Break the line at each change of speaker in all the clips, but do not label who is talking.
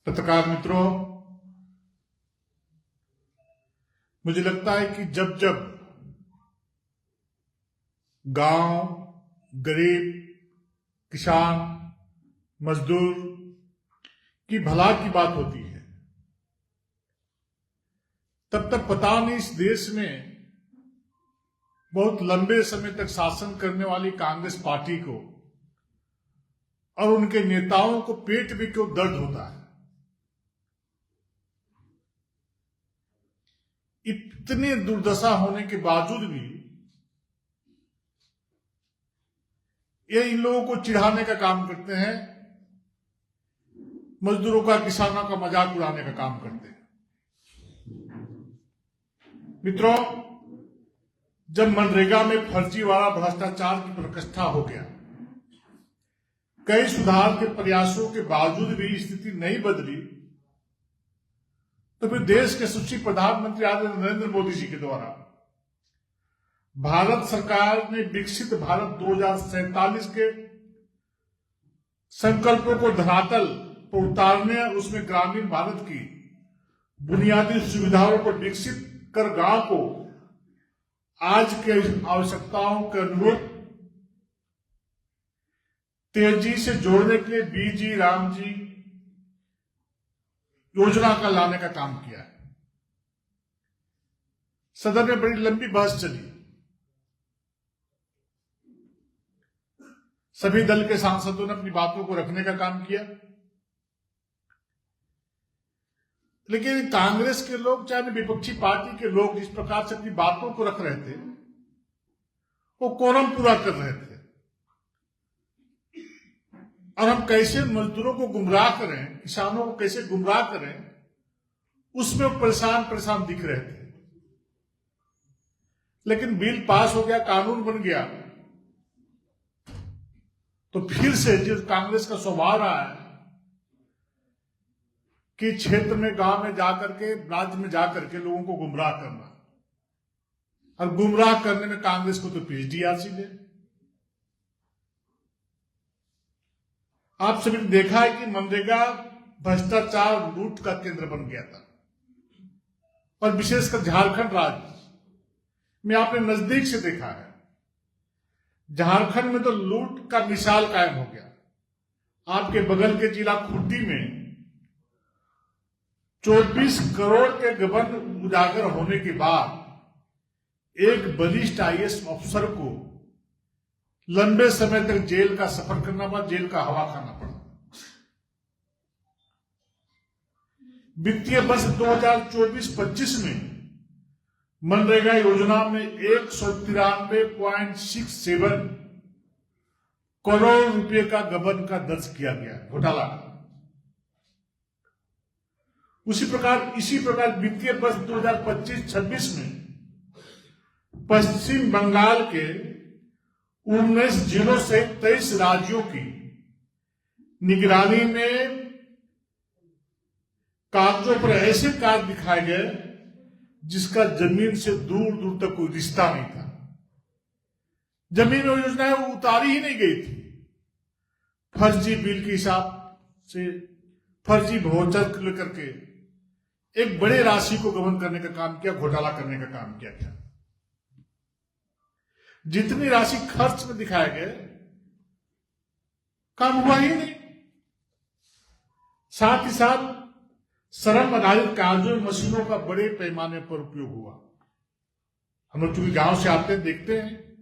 पत्रकार मित्रों, मुझे लगता है कि जब जब गांव, गरीब, किसान, मजदूर की भला की बात होती है, तब तक पता नहीं इस देश में बहुत लंबे समय तक शासन करने वाली कांग्रेस पार्टी को और उनके नेताओं को पेट में क्यों दर्द होता है। इतनी दुर्दशा होने के बावजूद भी ये इन लोगों को चिढ़ाने का काम करते हैं, मजदूरों का, किसानों का मजाक उड़ाने का काम करते हैं। मित्रों, जब मनरेगा में फर्जीवाड़ा, भ्रष्टाचार की प्रकष्ठा हो गया, कई सुधार के प्रयासों के बावजूद भी स्थिति नहीं बदली, तो फिर देश के यशस्वी प्रधानमंत्री आदरणीय नरेंद्र मोदी जी के द्वारा भारत सरकार ने विकसित भारत 2047 के संकल्पों को धरातल पर उतारने और उसमें ग्रामीण भारत की बुनियादी सुविधाओं को विकसित कर गांव को आज के आवश्यकताओं के अनुरूप तेजी से जोड़ने के लिए बीजी राम जी योजना का लाने का काम किया है। सदन में बड़ी लंबी बहस चली, सभी दल के सांसदों ने अपनी बातों को रखने का काम किया, लेकिन कांग्रेस के लोग, चाहे विपक्षी पार्टी के लोग, जिस प्रकार से अपनी बातों को रख रहे थे, वो कोरम पूरा कर रहे थे और हम कैसे मजदूरों को गुमराह करें, किसानों को कैसे गुमराह करें, उसमें वो परेशान दिख रहे थे। लेकिन बिल पास हो गया, कानून बन गया, तो फिर से जो कांग्रेस का स्वभाव रहा है कि क्षेत्र में, गांव में जाकर के, राज्य में जाकर के लोगों को गुमराह करना, और गुमराह करने में कांग्रेस को तो पीएचडी हासिल है। आप सभी ने देखा है कि मनरेगा भ्रष्टाचार, लूट का केंद्र बन गया था, और विशेषकर झारखंड राज्य में आपने नजदीक से देखा है। झारखंड में तो लूट का मिसाल कायम हो गया। आपके बगल के जिला खूंटी में 24 करोड़ के गबन उजागर होने के बाद एक वरिष्ठ आईएएस अफसर को लंबे समय तक जेल का सफर करना पड़ा, जेल का हवा खाना पड़ा। वित्तीय वर्ष 2024-25 में मनरेगा योजना में 193.67 करोड़ रुपए का गबन का दर्ज किया गया, घोटाला। इसी प्रकार वित्तीय वर्ष 2025-26 में पश्चिम बंगाल के 19 जिलों से 23 राज्यों की निगरानी में कागजों पर ऐसे कार्य दिखाए गए जिसका जमीन से दूर दूर तक कोई रिश्ता नहीं था। जमीन में योजनाएं वो उतारी ही नहीं गई थी। फर्जी बिल के हिसाब से, फर्जी वाउचर लेकर के एक बड़े राशि को गबन करने का काम किया, घोटाला करने का काम किया गया। जितनी राशि खर्च में दिखाए गए, काम हुआ ही नहीं। साथ ही साथ श्रम आधारित कार्यों, मशीनों का बड़े पैमाने पर उपयोग हुआ। हम लोग चूंकि गांव से आते हैं, देखते हैं,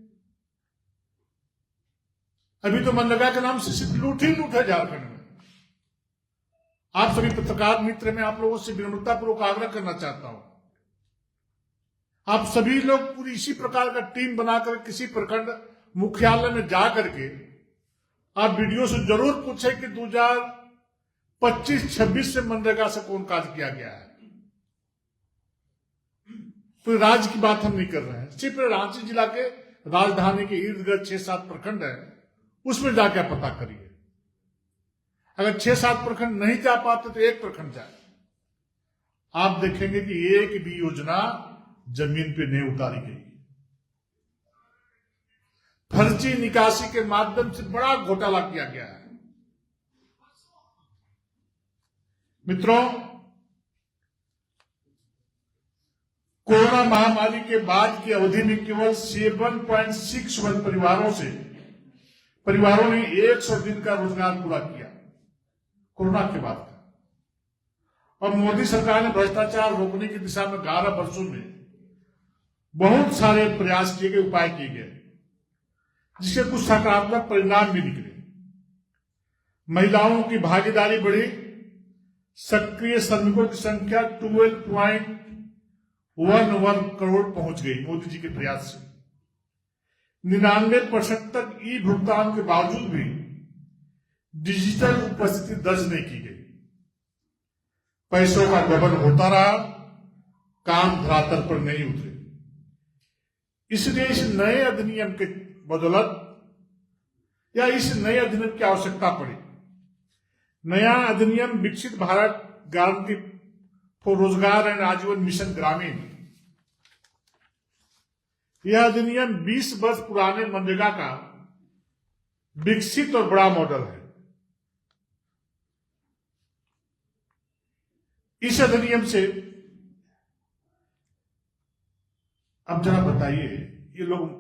अभी तो मनरेगा के नाम से सिर्फ लूट ही लूट है झारखंड में। आप सभी पत्रकार मित्र, मैं आप लोगों से विनम्रतापूर्वक आग्रह करना चाहता हूं, आप सभी लोग पूरी इसी प्रकार का टीम बनाकर किसी प्रखंड मुख्यालय में जा करके आप वीडियो से जरूर पूछें कि 2025-26 से मनरेगा से कौन कार्य किया गया है। पूरे राज्य की बात हम नहीं कर रहे हैं, सिर्फ रांची जिला के राजधानी के इर्द गिर्द 6-7 प्रखंड है, उसमें जाकर पता करिए। अगर 6-7 प्रखंड नहीं जा पाते तो एक प्रखंड जाए, आप देखेंगे कि एक भी योजना जमीन पे नहीं उतारी गई। फर्जी निकासी के माध्यम से बड़ा घोटाला किया गया है। मित्रों, कोरोना महामारी के बाद की अवधि में केवल 7.61 परिवारों ने 100 दिन का रोजगार पूरा किया कोरोना के बाद का। और मोदी सरकार ने भ्रष्टाचार रोकने की दिशा में 11 वर्षों में बहुत सारे प्रयास किए गए, उपाय किए गए, जिसके कुछ सकारात्मक परिणाम भी निकले। महिलाओं की भागीदारी बढ़ी, सक्रिय श्रमिकों की संख्या 12.11 करोड़ पहुंच गई मोदी जी के प्रयास से। 99% तक ई भुगतान के बावजूद भी डिजिटल उपस्थिति दर्ज नहीं की गई। पैसों का गबन होता रहा, काम धरातल पर नहीं उतरे। इसलिए इस नए अधिनियम के बदौलत या इस नए अधिनियम की आवश्यकता पड़ी। नया अधिनियम विकसित भारत गारंटी फॉर रोजगार एंड आजीवन मिशन ग्रामीण, यह अधिनियम 20 वर्ष पुराने मनरेगा का विकसित और बड़ा मॉडल है। इस अधिनियम से अब जरा बताइए, ये लोग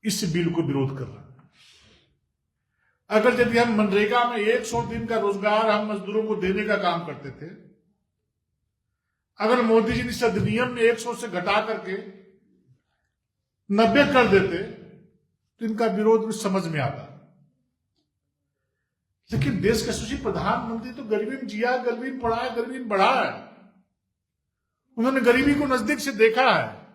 इस बिल को विरोध कर रहे हैं। अगर यदि हम मनरेगा में 100 दिन का रोजगार हम मजदूरों को देने का काम करते थे, अगर मोदी जी ने इस अधिनियम में 100 से घटा करके 90 कर देते तो इनका विरोध भी समझ में आता। लेकिन देश के यशस्वी प्रधानमंत्री तो गरीबी में जिया, गरीबी में पढ़ा है, गरीबी में बढ़ा है। उन्होंने गरीबी को नजदीक से देखा है।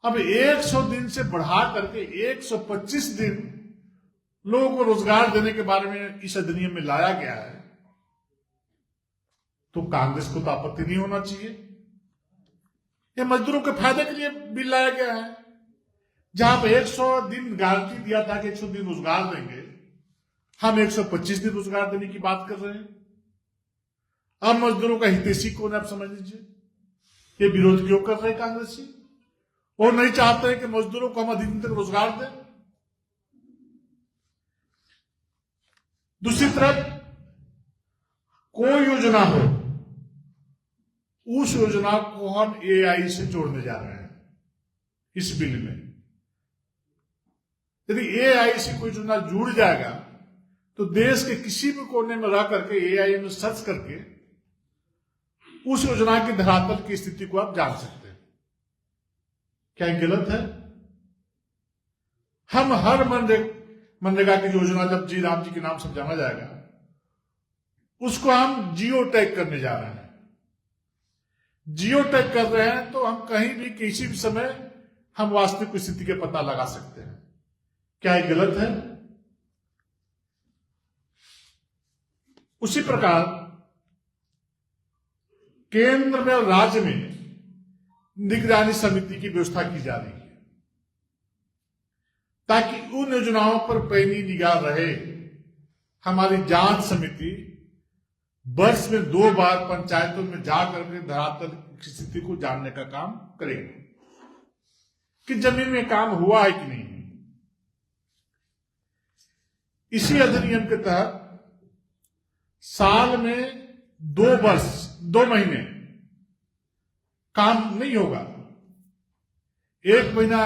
अब 100 दिन से बढ़ा करके 125 दिन लोगों को रोजगार देने के बारे में इस अधिनियम में लाया गया है, तो कांग्रेस को तो आपत्ति नहीं होना चाहिए। यह मजदूरों के फायदे के लिए बिल लाया गया है। जहां पर 100 दिन गारंटी दिया था कि 100 दिन रोजगार देंगे, हम 125 दिन रोजगार देने की बात कर रहे हैं। अब मजदूरों का हितैषी कौन है, आप समझ लीजिए। ये विरोध क्यों कर रहे हैं कांग्रेसी? वो नहीं चाहते हैं कि मजदूरों को हम अधिक दिन तक रोजगार दें। दूसरी तरफ कोई योजना हो, उस योजना को हम एआई से जोड़ने जा रहे हैं इस बिल में। यदि एआई से कोई योजना जुड़ जाएगा तो देश के किसी भी कोने में रह करके एआई में सर्च करके उस योजना की धरातल की स्थिति को आप जान सकते हैं। क्या ये गलत है? हम हर मनरेगा की योजना जब जी राम जी के नाम से जाना जाएगा, उसको हम जियो टैग करने जा रहे हैं। जियो टैग कर रहे हैं तो हम कहीं भी किसी भी समय हम वास्तविक स्थिति के पता लगा सकते हैं। क्या ये गलत है? उसी प्रकार केंद्र में और राज्य में निगरानी समिति की व्यवस्था की जा रही है ताकि उन योजनाओं पर पैनी निगाह रहे। हमारी जांच समिति वर्ष में 2 बार पंचायतों में जाकर के धरातल की स्थिति को जानने का काम करेगी कि जमीन में काम हुआ है कि नहीं। इसी अधिनियम के तहत साल में 2 महीने काम नहीं होगा। 1 महीना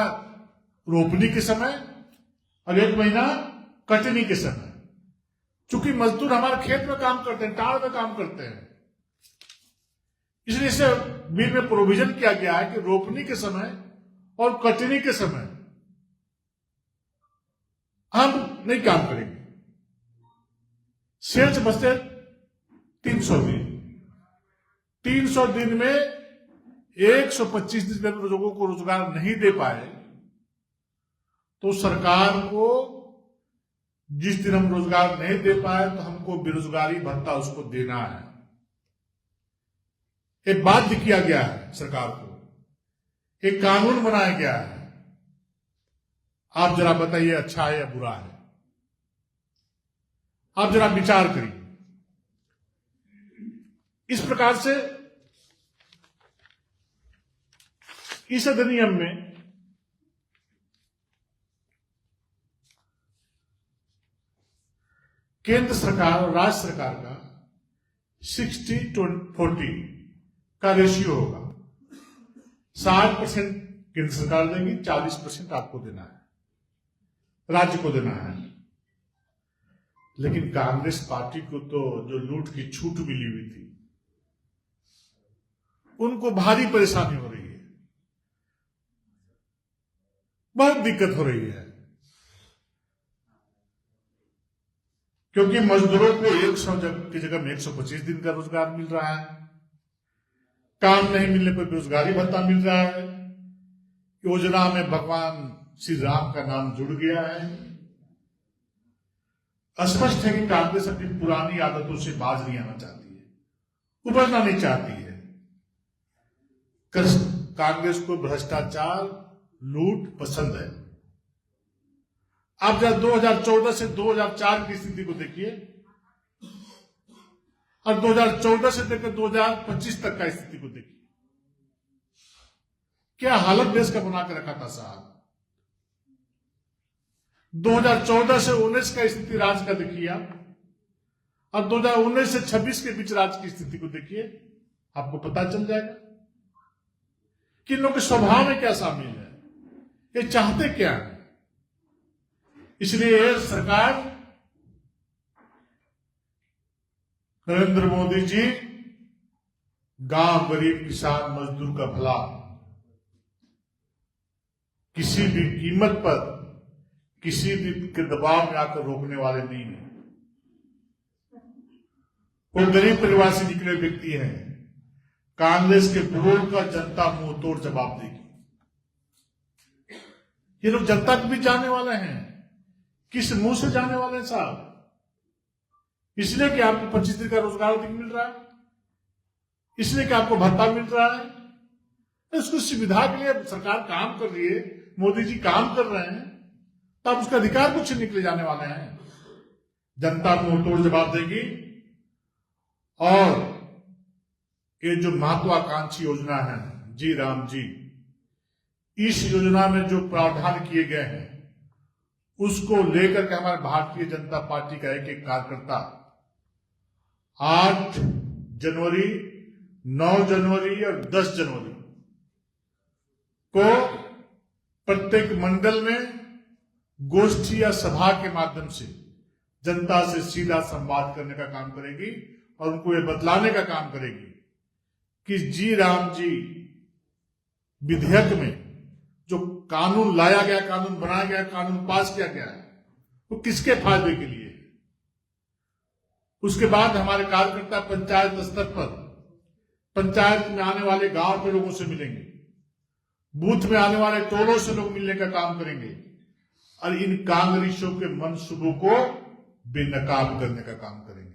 रोपनी के समय और 1 महीना कटनी के समय। चूंकि मजदूर हमारे खेत में काम करते हैं, टाड़ में काम करते हैं, इसलिए इसे बिल में प्रोविजन किया गया है कि रोपनी के समय और कटनी के समय हम नहीं काम करेंगे। शेष बचते 300 दिन। 300 दिन में 125 दिन में लोगों को रोजगार नहीं दे पाए तो सरकार को जिस दिन हम रोजगार नहीं दे पाए तो हमको बेरोजगारी भत्ता उसको देना है। एक बाध्य किया गया है सरकार को, एक कानून बनाया गया है। आप जरा बताइए अच्छा है या बुरा है? आप जरा विचार करिए। इस प्रकार से इस अधिनियम में केंद्र सरकार और राज्य सरकार का 60-40 का रेशियो होगा। 60% केंद्र सरकार देगी, 40% आपको देना है, राज्य को देना है। लेकिन कांग्रेस पार्टी को तो जो लूट की छूट मिली हुई थी, उनको भारी परेशानी हो रही है, बहुत दिक्कत हो रही है। क्योंकि मजदूरों को 100 की जगह में 125 दिन का रोजगार मिल रहा है, काम नहीं मिलने पर बेरोजगारी भत्ता मिल रहा है, योजना में भगवान श्री राम का नाम जुड़ गया है। स्पष्ट है कि कांग्रेस अपनी पुरानी आदतों से बाज नहीं आना चाहती है, उबरना नहीं चाहती है। कांग्रेस को भ्रष्टाचार, लूट पसंद है। आप जब 2014 से 2004 की स्थिति को देखिए और 2014 से लेकर 2025 तक का स्थिति को देखिए, क्या हालत देश का बना के रखा था साहब। 2014 से 19 का स्थिति राज्य का देखिए आप, और 2019 से 26 के बीच राज्य की स्थिति को देखिए, आपको पता चल जाएगा कि इन लोगों के स्वभाव में क्या शामिल है, ये चाहते क्या है। इसलिए सरकार, नरेंद्र मोदी जी, गांव, गरीब, किसान, मजदूर का भला किसी भी कीमत पर, किसी भी के दबाव में आकर रोकने वाले नहीं है। वो गरीब परिवार से निकले व्यक्ति हैं। कांग्रेस के विरोध का जनता मुंह तोड़ जवाब देगी। ये लोग जनता को भी जाने वाले हैं, किस मुंह से जाने वाले हैं साहब। इसलिए कि आपको 25 दिन का रोजगार मिल रहा है, इसलिए कि आपको भत्ता मिल रहा है, उसको सुविधा के लिए सरकार काम कर रही है, मोदी जी काम कर रहे हैं, तब उसका अधिकार कुछ निकले जाने वाले हैं। जनता मुंह तोड़ जवाब देगी। और ये जो महत्वाकांक्षी योजना है जी राम जी, इस योजना में जो प्रावधान किए गए हैं उसको लेकर के हमारे भारतीय जनता पार्टी का एक एक कार्यकर्ता 8 जनवरी, 9 जनवरी और 10 जनवरी को प्रत्येक मंडल में गोष्ठी या सभा के माध्यम से जनता से सीधा संवाद करने का काम करेगी और उनको ये बतलाने का काम करेगी कि जी राम जी विधेयक में जो कानून लाया गया, कानून बनाया गया, कानून पास किया गया है, वो किसके फायदे के लिए है। उसके बाद हमारे कार्यकर्ता पंचायत स्तर पर, पंचायत में आने वाले गांव के लोगों से मिलेंगे, बूथ में आने वाले टोलों से लोग मिलने का काम करेंगे और इन कांग्रेसियों के मनसूबों को बेनकाब करने का काम करेंगे।